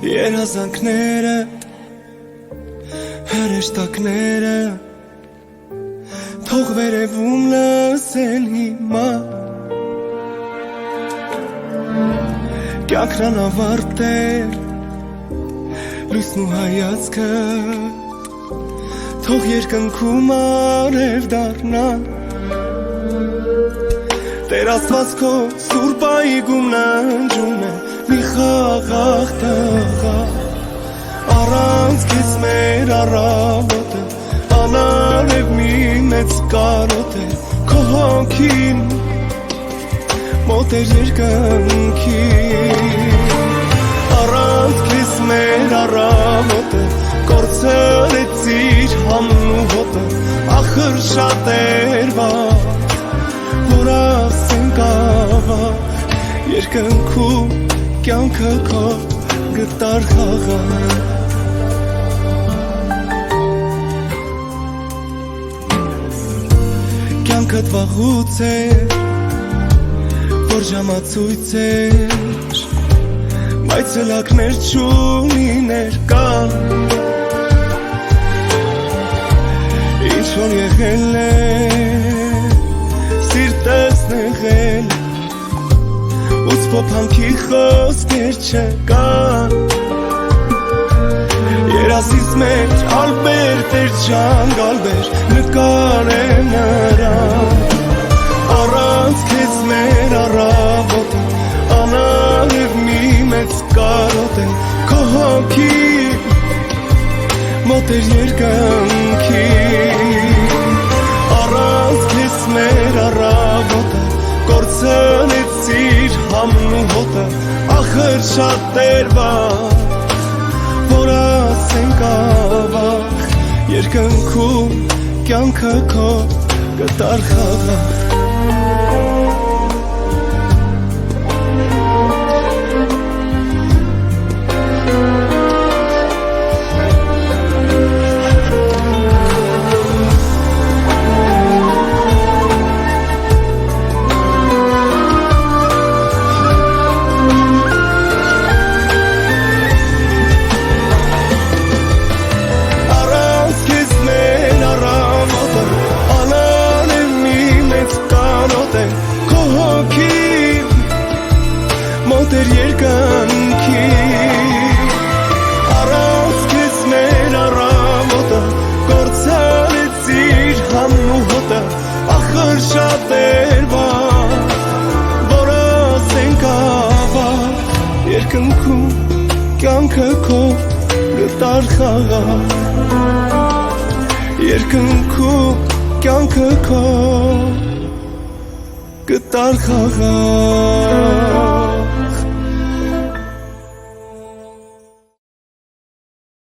Երազանքները հրեշտակները թող վերևում լսեն հիմա կյանքն ավարտ է լույսն ու հայացքը թող երկնքում արև դառնա Տեր Աստված քո սուրբ այգում ննջում է մի խաղաղ տղա առանց քեզ մեր առավոտը անարև մի մեծ կարոտ է քո հոգին մոտ էր երկնքին առանց քեզ մեր առավոտը կորցրեցիր համն ու հոտը ախր շատ էր վաղ որ ասենք ավաղ երկնքում կյանքը քո գտար խաղաղ Կյանքդ վաղուց էր որ ժամացույց էր բայց ելակներ չունի ներկան ինչ որ եղել է սիրտս նեղել ուց փոփանքի խոսքեր չկան երազիս մեջ ալբերտ էր ջան գալբեր նկարեմ նրան առանց քեզ մեր առավոտը անարև մի մեծ կարոտ է քո հոգին մոտ էր երկնքին առանց քեզ մեր առավոտը կորցրեցիր համն ու հոտը ախր շատ էր վաղ որ ասենք ավաղ երկնքում կյանքը քո գտար խաղաղ Մոտեր երկնքին առանց քեզ մեր առավոտը կորցրեցիր համն ու հոտը ախր շատ էր վաղ որ ասենք ավաղ երկնքում կյանքը քո գտար խաղաղ երկնքում կյանքը քո գտար խաղաղ